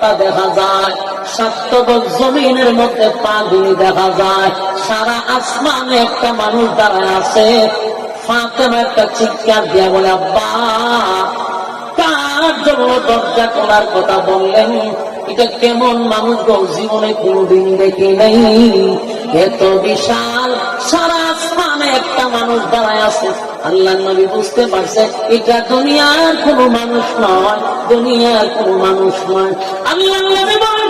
পাতা দেখা যায়, সাতবক জমিনের মধ্যে পাগুলি দেখা যায়, সারা আসমানে একটা মানুষ দাঁড়ায় আছে। ফাতেমা একটা চিৎকার দিয়া বলে, আব্বা কার জন্য দরজা খোলার কথা বললেন? এটা কেমন মানুষ গো, জীবনে কোনদিন দেখি নাই। এত বিশাল সারা আসমানে একটা মানুষ দাঁড়ায় আছে। আল্লাহ নবী বুঝতে পারছে এটা দুনিয়ার কোন মানুষ নয়, দুনিয়ার কোন মানুষ নয়। আল্লাহ নবী বলেন,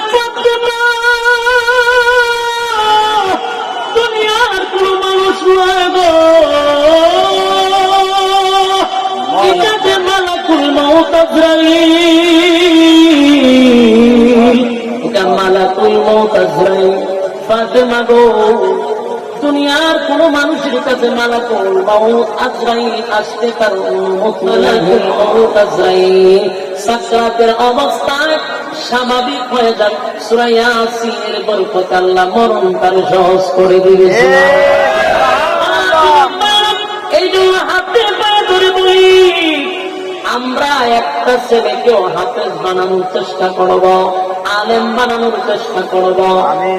দুনিয়ার কোন মানুষ নয় গো, এটা যে মালাকুল মউত আজরাইল, এটা মালাকুল মউত আজরাইল। ফাতেমা গো, দুনিয়ার কোন মানুষের কাছে মালাকুল মউত আজরাইল আসতে পারে? মালাকুল মউত আজরাইল সাকরাতের অবস্থায় স্বাভাবিক হয়ে যান। সূরা ইয়াসিনের বরকতে আল্লাহ মরণ তার সহজ করে দিয়েছেন। এই জন্য হাতে পায়ে ধরে বলি, আমরা একটা ছেলেকেও হাফেজ বানানোর চেষ্টা করব, আলেম বানানোর চেষ্টা করব।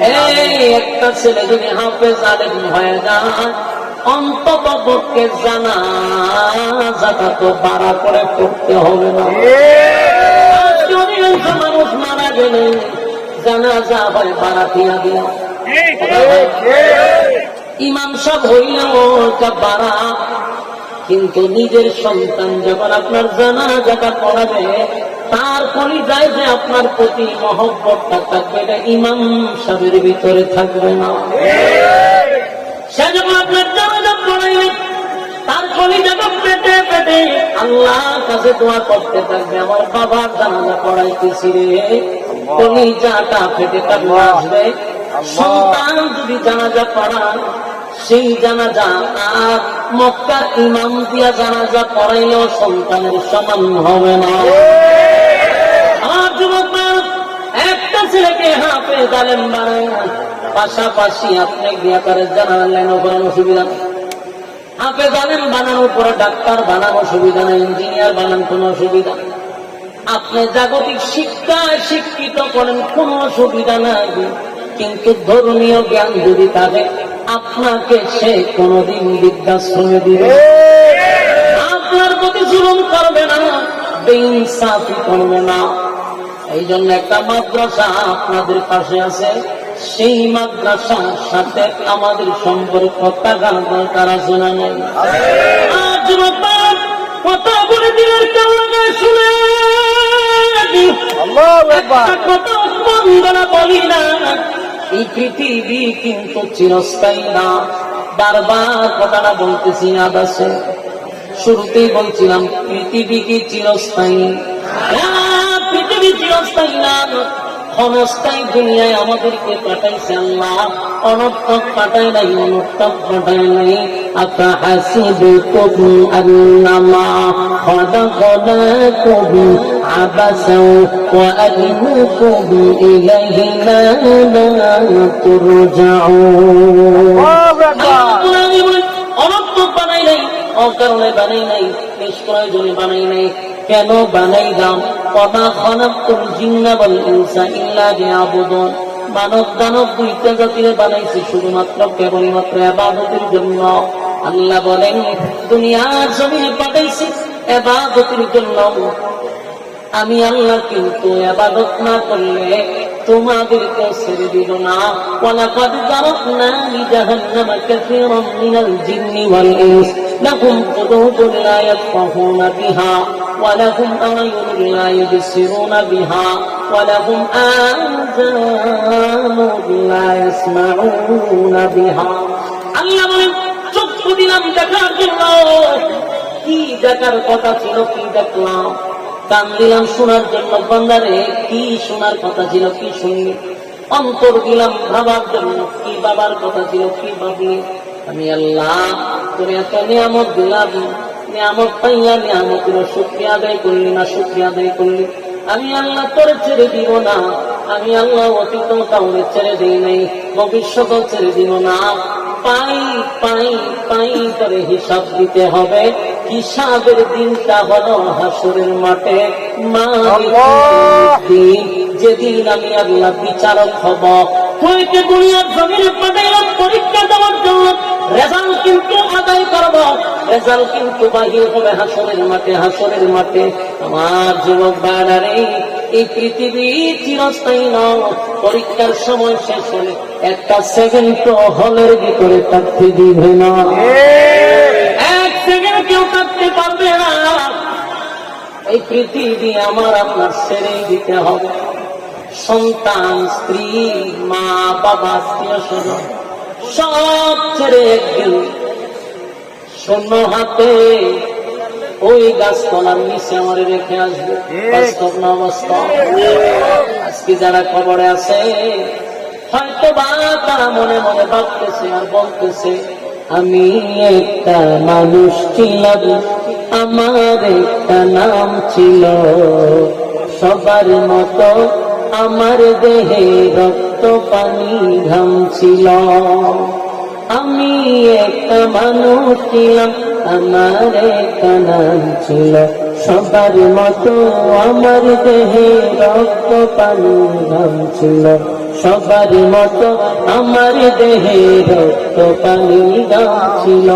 এই একটা ছেলে যদি হাফেজ আলেম হয়ে যায়, অন্তত পক্ষে জানাজাটা তো ভাড়া করে করতে হবে না। মানুষ মারা গেলে জানাজা হয় ভাড়া দিয়া দিয়া, ইমাম সাহেব হইলেও ভাড়া। কিন্তু নিজের সন্তান যখন আপনার জানাজাটা পড়াবে, তার কলিজায় যে আপনার প্রতি মহব্বতটা থাকবে, এটা ইমাম সাহেবের ভিতরে থাকবে না। সে যখন আপনার জানাজা পড়াইবে, তার কলিজাটা পেটে পেটে আল্লাহর কাছে দোয়া করতে থাকবে, আমার বাবার জানাজা পড়াইতেছি রে, কলিজাটা পেটে কাটলে আসবে। সন্তান যদি জানাজা পড়ান, সেই জানাজা আর মক্কার ইমাম দিয়া জানাজা পড়াইলেও সন্তানের সমান হবে না। আমার যুবক একটা ছেলেকে হাফেজ আলেম বানায়, পাশাপাশি আপনি গিয়া তারে জানালেন করার অসুবিধা নেই। হাফেজ আলেম বানানোর পরে ডাক্তার বানানো অসুবিধা নেই, ইঞ্জিনিয়ার বানান কোনো অসুবিধা নেই। আপনি জাগতিক শিক্ষায় শিক্ষিত করেন, কোনো অসুবিধা নাই। কিন্তু ধর্মীয় জ্ঞান যদি থাকে, আপনাকে সে কোনদিন বৃদ্ধাশ্রমে দিবে, আপনার প্রতি জুলুম করবে না, বেইনসাফি করবে না। এই জন্য একটা মাদ্রাসা আপনাদের পাশে আছে, সেই মাদ্রাসার সাথে আমাদের সম্পর্ক থাকার দরকার আছে না নাই? আজ কথা বলে দিলেন কেমন শুনে কথা বন্দনা বলি না। এই পৃথিবী কিন্তু চিরস্থায়ী না, বারবার কথাটা বলতেছি না। আছে শুরুতেই বলছিলাম পৃথিবী কি চিরস্থায়ী? পৃথিবী চিরস্থায়ী না, ক্ষণস্থায়ী দুনিয়ায় আমাদেরকে পাঠাইছে আল্লাহ, অনর্থক পাঠায় নাই, অনর্থক পাঠায় নাই। আফাহাসিবতুম আন্নামা খালাকনাকুম আবাসাও ওয়া আন্নাকুম ইলাইহিনা লা তুরজাউন। অনর্থক বানাই নাই, অকারণে বানাই নাই, নিষ্প্রয়োজনে বানাই নাই। কেন বানাইলাম? ওমা খালাকতুল জিন্না ওয়াল ইনসা ইল্লা লিয়াবুদুন। মানব দানব দুইটা জাতিরে বানাইছি শুধুমাত্র কেবলমাত্র ইবাদতের জন্য। আল্লাহ বলেন দুনিয়ার জমিনে পাঠাইছি ইবাদতের জন্য। আমি আল্লাহ কিন্তু ইবাদত না করলে তোমাদেরকে ছেড়ে দিব না। ওয়ালাকাদ যারাকনা লিজাহান্নামা কাসীরাম মিনাল জিন্নি ওয়াল ইনস লাহুম কুলুবুন লা ইয়াফকাহুনা বিহা ওয়ালাহুম আ'য়ুনুন লা ইউবসিরুনা বিহা ওয়ালাহুম আযানুন লা ইয়াসমাউনা বিহা। আল্লাহ বলেন চক্ষু দিলাম দেখার জন্য, কি দেখার কথা ছিল কি দেখলাম। কান দিলাম শোনার জন্য, বান্দারে কি শোনার কথা ছিল কি শুনলি। অন্তর দিলাম ভাবার জন্য, কি বাবার কথা ছিল কি ভাবলি। আমি আল্লাহ তোর এত নিয়ামত দিলাম, নিয়ামত পাইয়া নিয়ামতের শুকরিয়া আদায় করলি না, শুকরিয়া আদায় করলি। আমি আল্লাহ তোরে ছেড়ে দিব না, আমি আল্লাহ অতীত কাউরে ছেড়ে দিই নাই, ভবিষ্যৎও ছেড়ে দিব না। পাই পাই পাই করে হিসাব দিতে হবে। হিসাবের দিনটা হলো হাসরের মাঠে, দিন যেদিন আমি আল্লাহ বিচারক হব। তুইকে দুনিয়ার জমিনে পাঠাইলাম পরীক্ষা দেওয়ার জন্য, রেজাল্ট কিন্তু আদায় করব, রেজাল্ট কিন্তু বাহির হবে হাসরের মাঠে। হাসরের মাঠে আমার যুবক ভাইরা, এই পৃথিবী চিরস্থায়ী নয়। পরীক্ষার সময় শেষ হলে একটা সেকেন্ড তো হলের ভিতরে থাকতে দিবে না, এক সেকেন্ড কেউ থাকতে পারবে না। এই পৃথিবী আমার আপনার ছেড়ে দিতে হবে। সন্তান, স্ত্রী, মা, বাবা, আত্মীয় স্বজন সব ছেড়ে একদিন শূন্য হাতে ওই গাছতলার নিচে আমার রেখে আসবে। বাস্তব না বাস্তব? আজকে যারা কবরে আছে, হয়তো বা তারা মনে মনে ভাবতেছে আর বলতেছে, আমি একটা মানুষ ছিলাম, আমার একটা নাম ছিল, সবার মতো আমার দেহে রক্ত পানি ঘাম ছিল। আমি একটা মানুষ ছিলাম, আমার একটা নাম ছিল, সবার মতো আমার দেহে রক্ত পানি ঘাম ছিল, সবার মতো আমার দেহে রক্ত পানি ঘাম ছিল।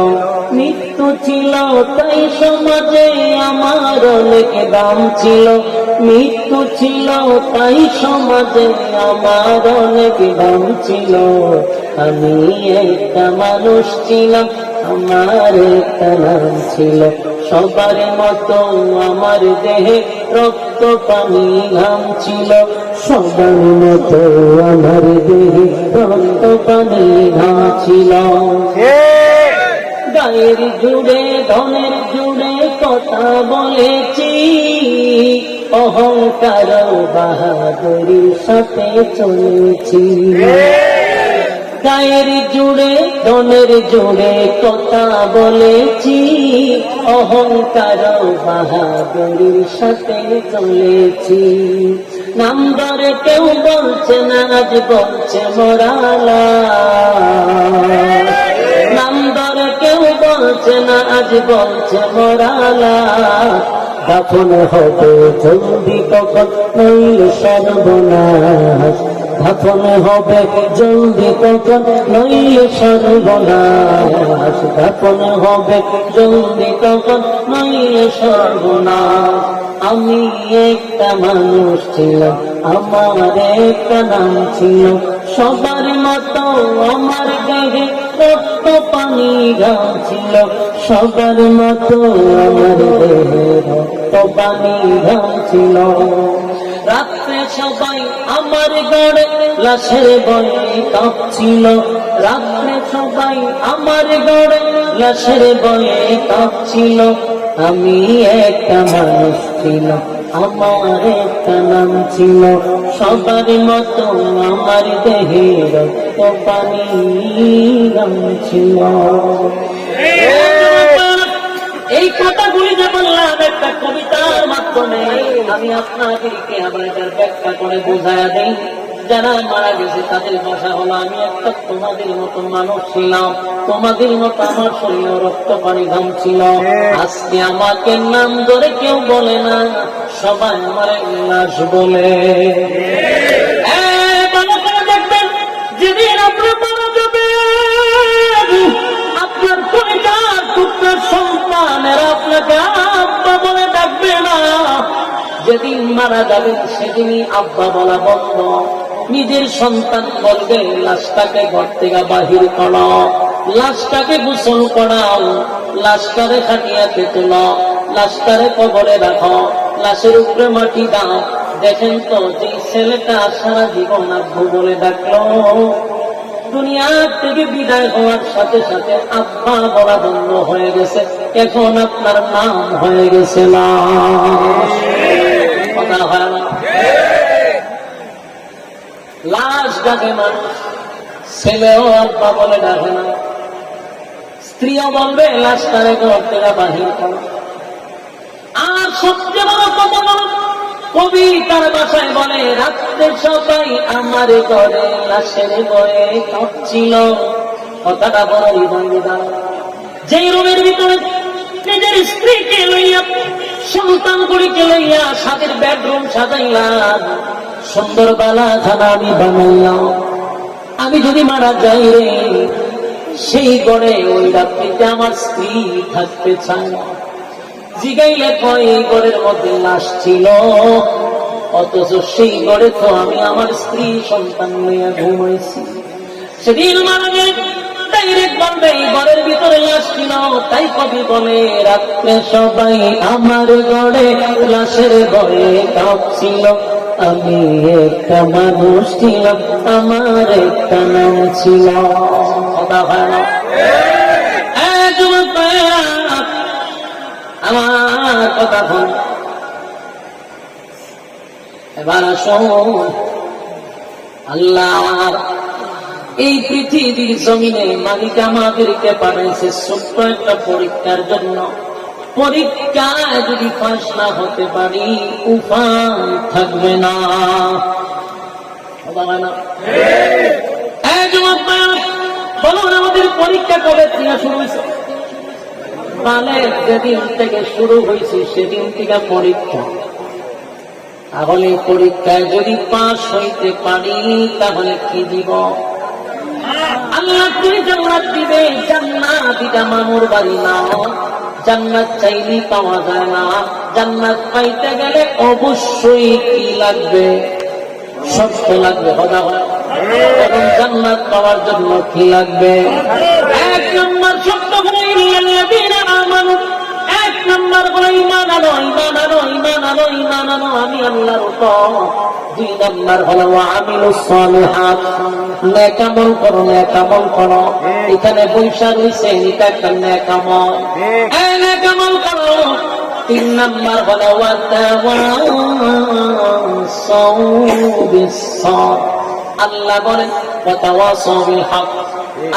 মৃত্যু ছিল তাই সমাজে আমার অনেক দাম ছিল, মৃত্যু ছিল তাই সমাজে আমার অনেক দাম ছিল। আমি একটা মানুষ ছিলাম, আমার একটা নাম ছিল, সবার মতো আমার দেহে রক্ত পানি ঘাম ছিল, সবার মতো আমার দেহে রক্ত পানি ঘাম ছিল। গায়ের জুড়ে ধনের জুড়ে কথা বলেছি, অহংকার বাহাদুরির সাথে চলেছি। গায়ের জুড়ে ধনের জুড়ে কথা বলেছি, অহংকার বাহাদুরির সাথে চলেছি। নাম ধরে কেউ বলছে না, আজ বলছে মোরালা, নাম ধরে কেউ বলছে না, আজ বলছে মোরালা। দাফন হবে জলদি কখন, নইলে সর্বনাশ, দাফন হবে জলদি কখন, নইলে সর্বনাশ, দাফন হবে জলদি কখন, নইলে সর্বনাশ। আমি একটা মানুষ ছিলাম, আমার একটা নাম ছিল, সবার মতো আমার দেহে রক্ত পানি ঘাম ছিল, সবার মতো আমার দেহে রক্ত পানি ঘাম ছিল। রাত্রে সবাই আমার গড়ে লাশের বয়ে কাঁপছিল, রাত্রে সবাই আমার গড়ে লাশের বয়ে কাঁপছিল। আমি একটা মানুষ ছিলাম, আমার একটা নাম ছিল, সবার মতো আমার দেহে রক্ত পানি ঘাম ছিল। এই কথাগুলি যে বললাম একটা কবিতার মাধ্যমে, আমি আপনাদেরকে আবার এটার ব্যাখ্যা করে বোঝায়া দেই। যারা মারা গেছে তাদের ভাষা হলো, আমি একটা তোমাদের মতো মানুষ ছিলাম, তোমাদের মতো আমার শরীরে রক্ত পানি ঘাম ছিল। আজকে আমাকে নাম ধরে কেউ বলে না, সবাই আমার লাশ বলে। দেখবেন যেদিন আপনি মারা যাবেন, আপনার পরিবার টুকটার সন্তানেরা আপনাকে আব্বা বলে ডাকবে না। যেদিন মারা যাবেন সেদিনই আব্বা বলা বন্ধ। নিজের সন্তান বলবে, লাশটাকে ঘর থেকে বাহির করো, লাশটাকে গোসল করাও, লাশটারে খাটিয়াতে তোলো, লাশটারে কবরে রাখো, লাশের উপরে মাটি দাও। দেখেন তো, যে ছেলেটা সারা জীবন আব্বু বলে ডাকলো, দুনিয়া থেকে বিদায় হওয়ার সাথে সাথে আব্বা বলা বন্ধ হয়ে গেছে, এখন আপনার নাম হয়ে গেছে না। কথা হয় না? লাশ ডাকে মানুষ, ছেলেও আব্বা বলে ডাকে না, স্ত্রীও বলবে লাশটারে ঘর থেকে বাহির করো। আর সবচেয়ে বড় কথা বলো, কবি তার বাসায় বলে, রাত্রে সবাই আমার ঘরে লাশের বয়ে কাঁপছিল। কথাটা বড় হৃদয়। যে রুমের ভিতরে নিজের স্ত্রীকে লইয়া সন্তানগুলিকে লইয়া সাদের বেডরুম সাজাইলাম, সুন্দর বালা খানা আমি বানাইলাম। আমি যদি মারা যাই রে, সেই ঘরে ওই রাত্রিতে আমার স্ত্রী থাকতে চায় না। জিগাইলে কয় এই ঘরের মধ্যে লাশ ছিল, অথচ সেই ঘরে তো আমি আমার স্ত্রী সন্তান নিয়ে ঘুমাইছি। সেদিন মারা গেলে ডাইরেক্ট বলবে এই ঘরের ভিতরে লাশ ছিল। তাই কবি বলে রাত্রে সবাই আমার ঘরে, লাশের ঘরে কাঁপছিল। আমি একটা মানুষ ছিলাম, আমার একটা নাম ছিল। কথা হয় না? আমার কথা শোন, এবার শোন, আল্লাহ এই পৃথিবীর জমিনে মালিক আমাদেরকে পাঠাইছে ছোট্ট একটা পরীক্ষার জন্য। পরীক্ষায় যদি পাস না হতে পারি, উপায় থাকবে না। বলুন আমাদের পরীক্ষা কবে থেকে শুরু হয়েছে? বালের যেদিন থেকে শুরু হয়েছে সেদিন থেকে পরীক্ষা। তাহলে পরীক্ষায় যদি পাস হইতে পারি, তাহলে কি দিব? আল্লাহ তুমি জান্নাত দিবে। জান্নাত এটা মামুর বাড়ি না, জান্নাত চাইলেই পাওয়া যায় না। জান্নাত পাইতে গেলে অবশ্যই কি লাগবে? শর্ত লাগবে। কথা হয়? এবং জান্নাত পাওয়ার জন্য কি লাগবে? এক নম্বর শর্ত হলো ইল্লাল্লাযীনা আমানু। এক নম্বর হলো ঈমান আনো, ঈমান আনো, ঈমান আনো, ঈমান আনো আমি আল্লাহর উপর। দুই নম্বর হলো ওয়াআমিলুস সালিহাত, নেক আমল করো, নেক আমল করো। এখানে বৈশা রয়েছে, এটা একটা নেক আমল, এই নেক আমল করো। তিন নম্বর হলো ওয়াতাওয়াসাউ বিস-সাবর। আল্লাহ বলেন ওয়াতাওয়াসাউ বিল হক।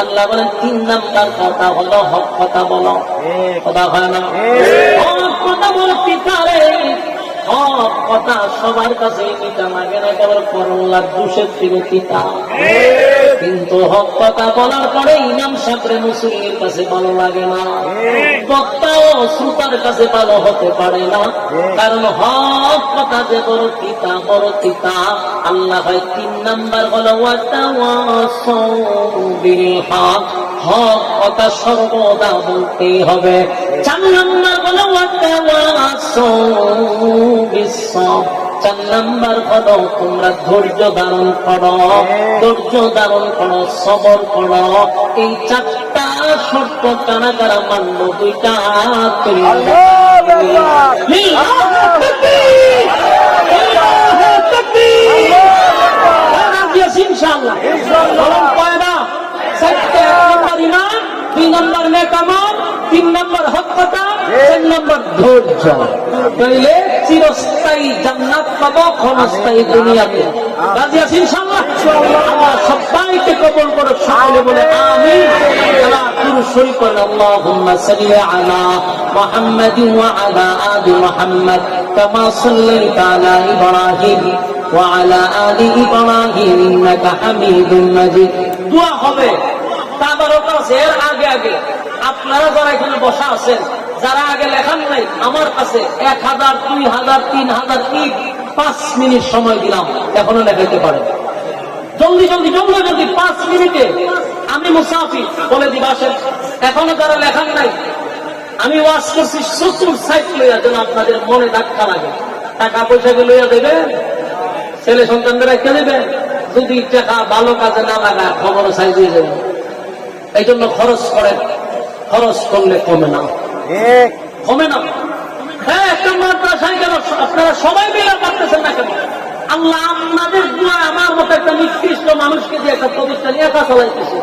আল্লাহ বলেন তিন নাম্বার কথা হলো হক কথা বলো। কথা হয় না? হক কথা বলতে পারে, হক কথা সবার কাছে মিঠা লাগে না, কেবল করল্লার দুষের থেকে তিতা। কিন্তু হক কথা বলার পরে ইমাম সাহেব মুসলিমের কাছে ভালো লাগে না, বক্তা ও শ্রোতার কাছে ভালো হতে পারে না। কারণ হক কথা যে বড় তিতা, বড় তিতা। আল্লাহ হয় তিন নাম্বার হলো ওয়াতাওয়াসাউ বিল হক, হক কথা সর্বদা বলতেই হবে। চার নাম্বার হলো ওয়াতাওয়াসাউ বিস-সাবর। চার নাম্বার হলো তোমরা ধৈর্য ধারণ করো, ধৈর্য ধারণ করো, সবর করো। এই চারটা শর্ত কারা কারা মানল? দুইটা ইনশাআল্লাহ। কয়টা? চারটে। এক নম্বর ঈমান, দুই নম্বর নেক আমল, তিন নম্বর হক কথা, চার নম্বর ধৈর্য। তাইলে চিরস্থায়ী জান্নাত পাবো, ক্ষণস্থায়ী দুনিয়াতে। রাজি আছি ইনশাআল্লাহ? আল্লাহ সবাইকে কবুল করুক। সকলে বলে আমিন। আল্লাহ দুরূদ শরীফ পড়েন, আল্লাহুম্মা সাল্লি আলা মুহাম্মাদিন ওয়া আলা আলি মুহাম্মাদ কামা সাল্লাইতা আলা ইব্রাহিম ওয়া আলা আলি ইব্রাহিম ইন্নাকা হামিদুম মাজিদ। দোয়া হবে, তাবারক আছে। এর আগে আগে আপনারা যারা এখানে বসা আছেন, যারা আগে লেখান নাই, আমার কাছে 1000, 2000, 3000 ইট 5 মিনিট সময় দিলাম, এখনো লেখাইতে পারেন। জলদি জলদি জলদি জলদি 5 মিনিটে আমি মুসাফির বলে দিবা আসেন। এখনো যারা লেখান নাই, আমি ওয়াজ করছি 70 সাইট লইয়া, যেন আপনাদের মনে ধাক্কা লাগে। টাকা পয়সাকে লইয়া দেবে, ছেলে সন্তানদের রেখে দেবে। যদি টাকা ভালো কাজে না লাগায় খবর সাইজ দিয়ে যাবে। এই জন্য খরচ করেন, খরচ করলে কমে না, কমে না। হ্যাঁ, একটা মাদ্রাসায় গেল, আপনারা সবাই মিলে পারতেছেন না কেন? আল্লাহ আপনাদের দোয়া আমার মতো একটা নিকৃষ্ট মানুষকে দিয়ে একটা প্রতিষ্ঠান একা চালাইতেছে।